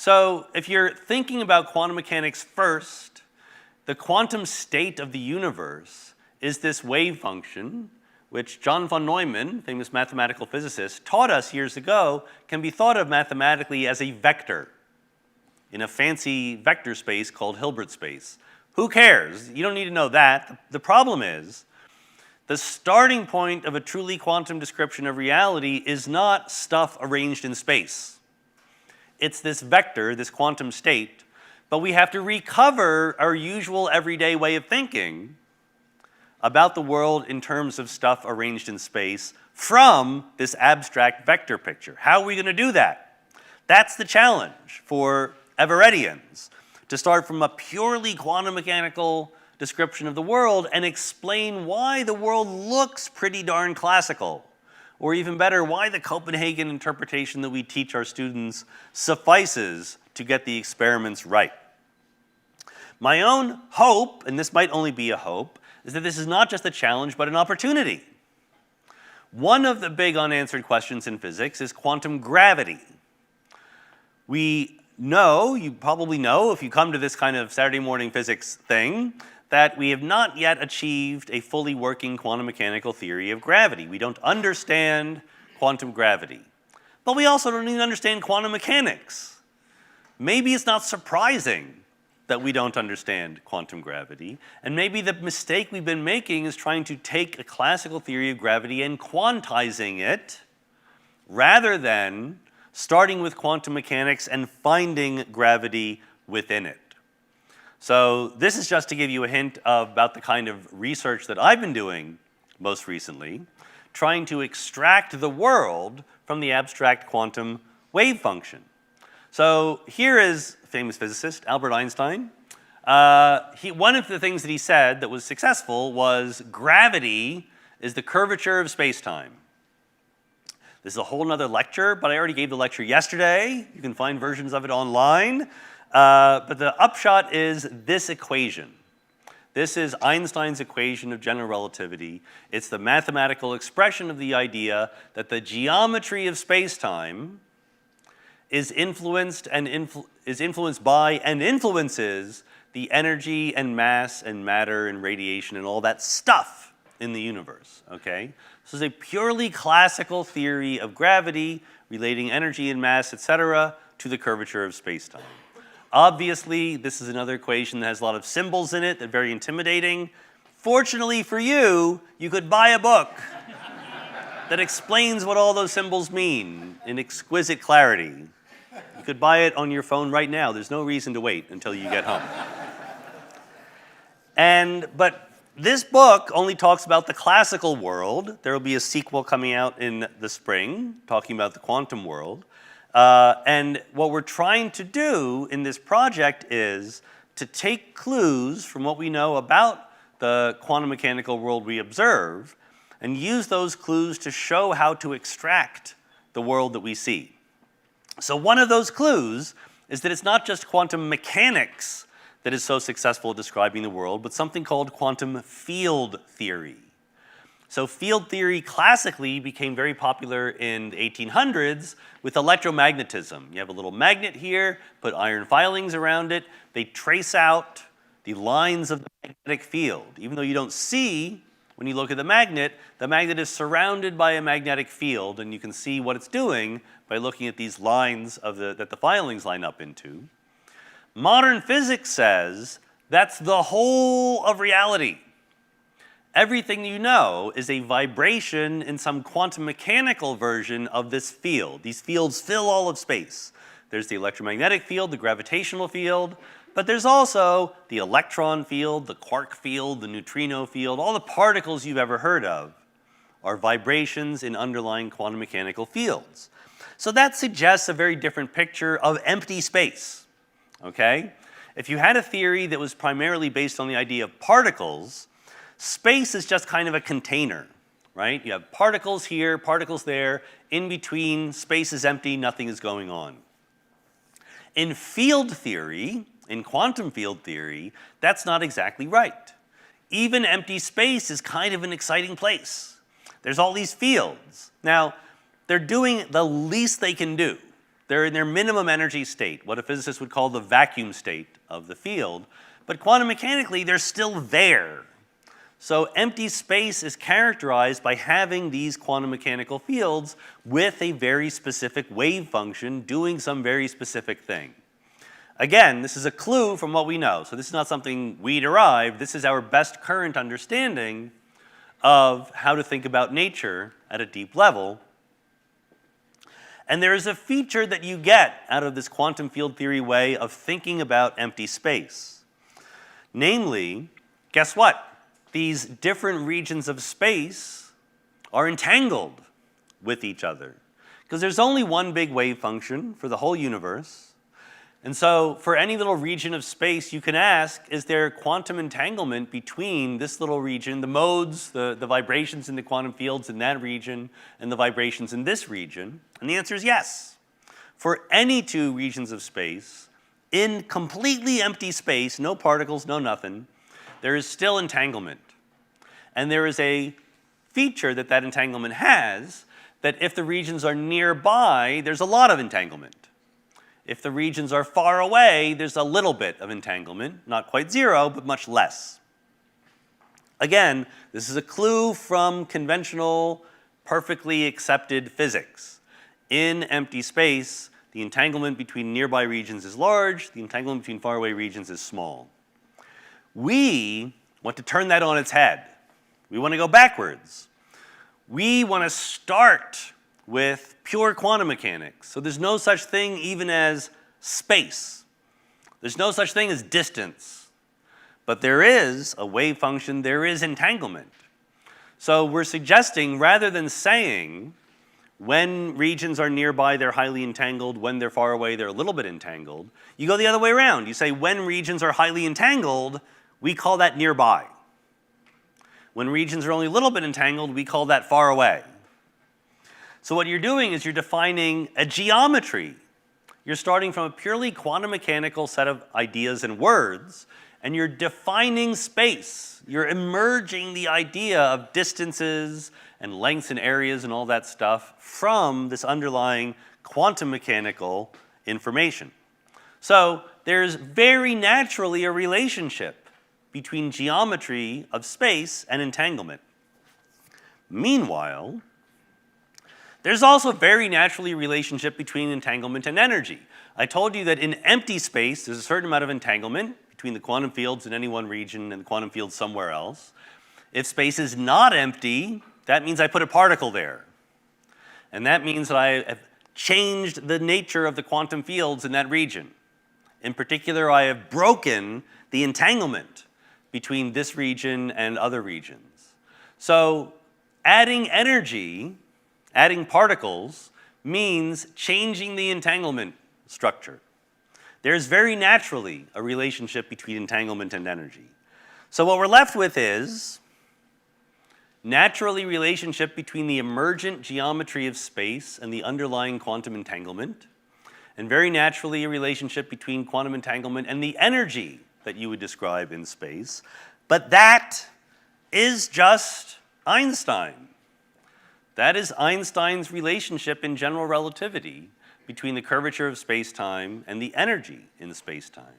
So if you're thinking about quantum mechanics first, the quantum state of the universe is this wave function, which John von Neumann, famous mathematical physicist, taught us years ago, can be thought of mathematically as a vector in a fancy vector space called Hilbert space. Who cares? You don't need to know that. The problem is, the starting point of a truly quantum description of reality is not stuff arranged in space. It's this vector, this quantum state, but we have to recover our usual everyday way of thinking about the world in terms of stuff arranged in space from this abstract vector picture. How are we going to do that? That's the challenge for Everettians, to start from a purely quantum mechanical description of the world and explain why the world looks pretty darn classical. Or even better, why the Copenhagen interpretation that we teach our students suffices to get the experiments right. My own hope, and this might only be a hope, is that this is not just a challenge but an opportunity. One of the big unanswered questions in physics is quantum gravity. We know, you probably know if you come to this kind of Saturday morning physics thing, that we have not yet achieved a fully working quantum mechanical theory of gravity. We don't understand quantum gravity. But we also don't even understand quantum mechanics. Maybe it's not surprising that we don't understand quantum gravity, and maybe the mistake we've been making is trying to take a classical theory of gravity and quantizing it, rather than starting with quantum mechanics and finding gravity within it. So this is just to give you a hint about the kind of research that I've been doing most recently, trying to extract the world from the abstract quantum wave function. So here is a famous physicist, Albert Einstein. One of the things that he said that was successful was gravity is the curvature of space-time. This is a whole nother lecture, but I already gave the lecture yesterday. You can find versions of it online. But the upshot is this equation. This is Einstein's equation of general relativity. It's the mathematical expression of the idea that the geometry of space-time is influenced by and influences the energy and mass and matter and radiation and all that stuff in the universe, okay? This is a purely classical theory of gravity relating energy and mass, etc., to the curvature of space-time. Obviously, this is another equation that has a lot of symbols in it that are very intimidating. Fortunately for you, you could buy a book that explains what all those symbols mean in exquisite clarity. You could buy it on your phone right now. There's no reason to wait until you get home. But this book only talks about the classical world. There will be a sequel coming out in the spring talking about the quantum world. And what we're trying to do in this project is to take clues from what we know about the quantum mechanical world we observe and use those clues to show how to extract the world that we see. So one of those clues is that it's not just quantum mechanics that is so successful at describing the world, but something called quantum field theory. So field theory classically became very popular in the 1800s with electromagnetism. You have a little magnet here, put iron filings around it. They trace out the lines of the magnetic field. Even though you don't see when you look at the magnet is surrounded by a magnetic field, and you can see what it's doing by looking at these lines that the filings line up into. Modern physics says that's the whole of reality. Everything you know is a vibration in some quantum mechanical version of this field. These fields fill all of space. There's the electromagnetic field, the gravitational field, but there's also the electron field, the quark field, the neutrino field. All the particles you've ever heard of are vibrations in underlying quantum mechanical fields. So that suggests a very different picture of empty space, okay? If you had a theory that was primarily based on the idea of particles, space is just kind of a container, right? You have particles here, particles there. In between, space is empty, nothing is going on. In field theory, in quantum field theory, that's not exactly right. Even empty space is kind of an exciting place. There's all these fields. Now, they're doing the least they can do. They're in their minimum energy state, what a physicist would call the vacuum state of the field. But quantum mechanically, they're still there. So empty space is characterized by having these quantum mechanical fields with a very specific wave function doing some very specific thing. Again, this is a clue from what we know. So this is not something we derived. This is our best current understanding of how to think about nature at a deep level. And there is a feature that you get out of this quantum field theory way of thinking about empty space. Namely, guess what? These different regions of space are entangled with each other. Because there's only one big wave function for the whole universe. And so for any little region of space, you can ask, is there quantum entanglement between this little region, the modes, the vibrations in the quantum fields in that region, and the vibrations in this region? And the answer is yes. For any two regions of space, in completely empty space, no particles, no nothing, there is still entanglement. And there is a feature that that entanglement has, that if the regions are nearby, there's a lot of entanglement. If the regions are far away, there's a little bit of entanglement, not quite zero, but much less. Again, this is a clue from conventional, perfectly accepted physics. In empty space, the entanglement between nearby regions is large, the entanglement between faraway regions is small. We want to turn that on its head. We want to go backwards. We want to start with pure quantum mechanics. So there's no such thing even as space. There's no such thing as distance. But there is a wave function, there is entanglement. So we're suggesting, rather than saying when regions are nearby, they're highly entangled, when they're far away, they're a little bit entangled, you go the other way around. You say when regions are highly entangled, we call that nearby. When regions are only a little bit entangled, we call that far away. So what you're doing is you're defining a geometry. You're starting from a purely quantum mechanical set of ideas and words, and you're defining space. You're emerging the idea of distances and lengths and areas and all that stuff from this underlying quantum mechanical information. So there's very naturally a relationship between geometry of space and entanglement. Meanwhile, there's also very naturally a relationship between entanglement and energy. I told you that in empty space, there's a certain amount of entanglement between the quantum fields in any one region and the quantum fields somewhere else. If space is not empty, that means I put a particle there. And that means that I have changed the nature of the quantum fields in that region. In particular, I have broken the entanglement between this region and other regions. So adding energy, adding particles, means changing the entanglement structure. There's very naturally a relationship between entanglement and energy. So what we're left with is naturally relationship between the emergent geometry of space and the underlying quantum entanglement, and very naturally a relationship between quantum entanglement and the energy that you would describe in space. But that is just Einstein. That is Einstein's relationship in general relativity between the curvature of space-time and the energy in space-time.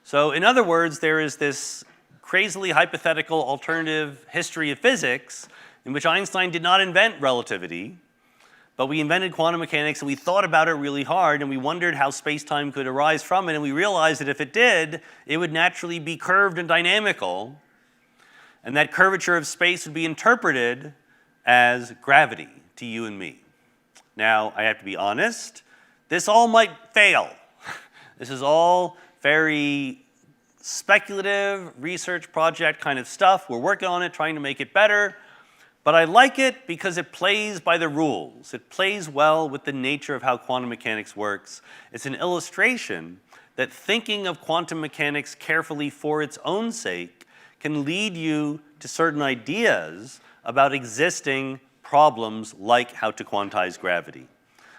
So in other words, there is this crazily hypothetical alternative history of physics in which Einstein did not invent relativity, but we invented quantum mechanics and we thought about it really hard and we wondered how space-time could arise from it, and we realized that if it did, it would naturally be curved and dynamical, and that curvature of space would be interpreted as gravity to you and me. Now, I have to be honest, this all might fail. This is all very speculative research project kind of stuff. We're working on it, trying to make it better. But I like it because it plays by the rules. It plays well with the nature of how quantum mechanics works. It's an illustration that thinking of quantum mechanics carefully for its own sake can lead you to certain ideas about existing problems like how to quantize gravity.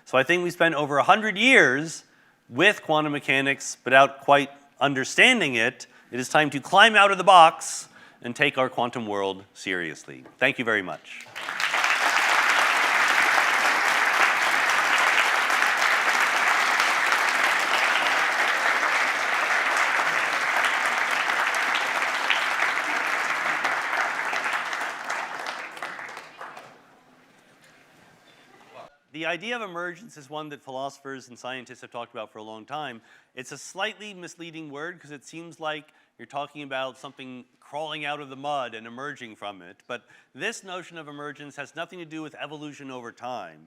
So I think we spent over 100 years with quantum mechanics without quite understanding it. It is time to climb out of the box and take our quantum world seriously. Thank you very much. the idea of emergence is one that philosophers and scientists have talked about for a long time. It's a slightly misleading word because it seems like you're talking about something crawling out of the mud and emerging from it. But this notion of emergence has nothing to do with evolution over time.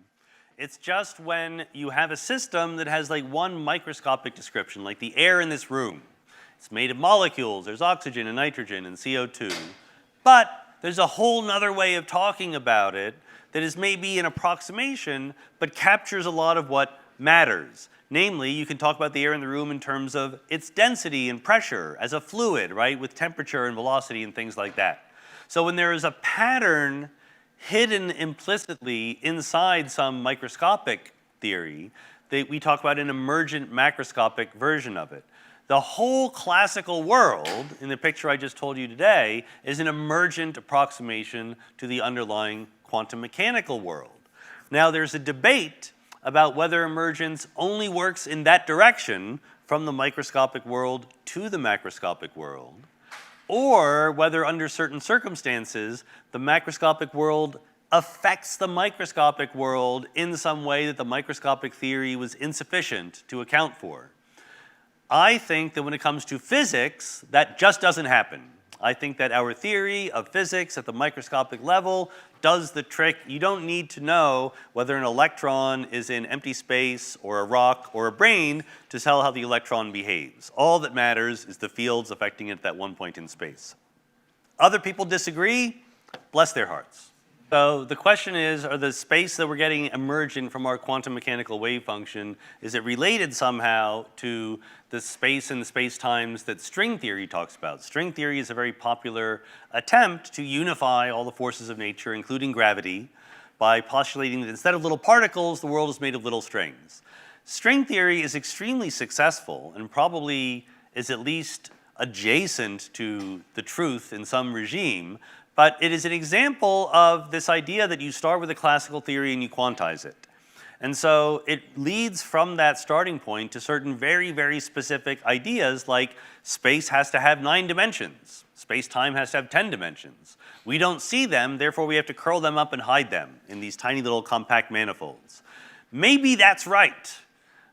It's just when you have a system that has like one microscopic description, like the air in this room. It's made of molecules. There's oxygen and nitrogen and CO2. But there's a whole nother way of talking about it that is maybe an approximation, but captures a lot of what matters. Namely, you can talk about the air in the room in terms of its density and pressure as a fluid, right, with temperature and velocity and things like that. So when there is a pattern hidden implicitly inside some microscopic theory, we talk about an emergent macroscopic version of it. The whole classical world, in the picture I just told you today, is an emergent approximation to the underlying quantum mechanical world. Now, there's a debate about whether emergence only works in that direction, from the microscopic world to the macroscopic world, or whether under certain circumstances, the macroscopic world affects the microscopic world in some way that the microscopic theory was insufficient to account for. I think that when it comes to physics, that just doesn't happen. I think that our theory of physics at the microscopic level does the trick. You don't need to know whether an electron is in empty space or a rock or a brain to tell how the electron behaves. All that matters is the fields affecting it at that one point in space. Other people disagree, bless their hearts. So the question is, are the space that we're getting emergent from our quantum mechanical wave function, is it related somehow to the space and the space-times that string theory talks about? String theory is a very popular attempt to unify all the forces of nature, including gravity, by postulating that instead of little particles, the world is made of little strings. String theory is extremely successful and probably is at least adjacent to the truth in some regime, but it is an example of this idea that you start with a classical theory and you quantize it. And so it leads from that starting point to certain very, very specific ideas, like space has to have 9 dimensions. Space-time has to have 10 dimensions. We don't see them, therefore we have to curl them up and hide them in these tiny little compact manifolds. Maybe that's right,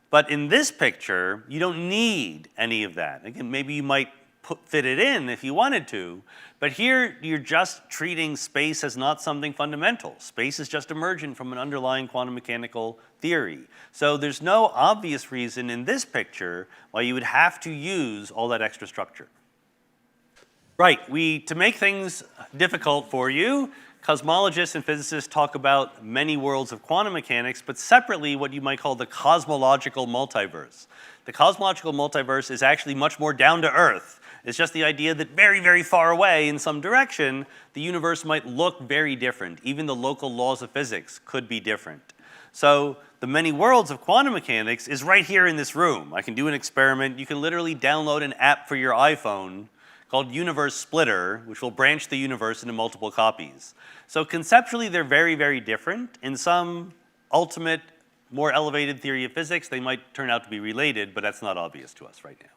but in this picture, you don't need any of that. Again, maybe you might fit it in if you wanted to, but here you're just treating space as not something fundamental. Space is just emergent from an underlying quantum mechanical theory. So there's no obvious reason in this picture why you would have to use all that extra structure. Right, to make things difficult for you, cosmologists and physicists talk about many worlds of quantum mechanics, but separately what you might call the cosmological multiverse. The cosmological multiverse is actually much more down to earth. It's just the idea that very, very far away in some direction, the universe might look very different. Even the local laws of physics could be different. So the many worlds of quantum mechanics is right here in this room. I can do an experiment. You can literally download an app for your iPhone called Universe Splitter, which will branch the universe into multiple copies. So conceptually, they're very, very different. In some ultimate, more elevated theory of physics, they might turn out to be related, but that's not obvious to us right now.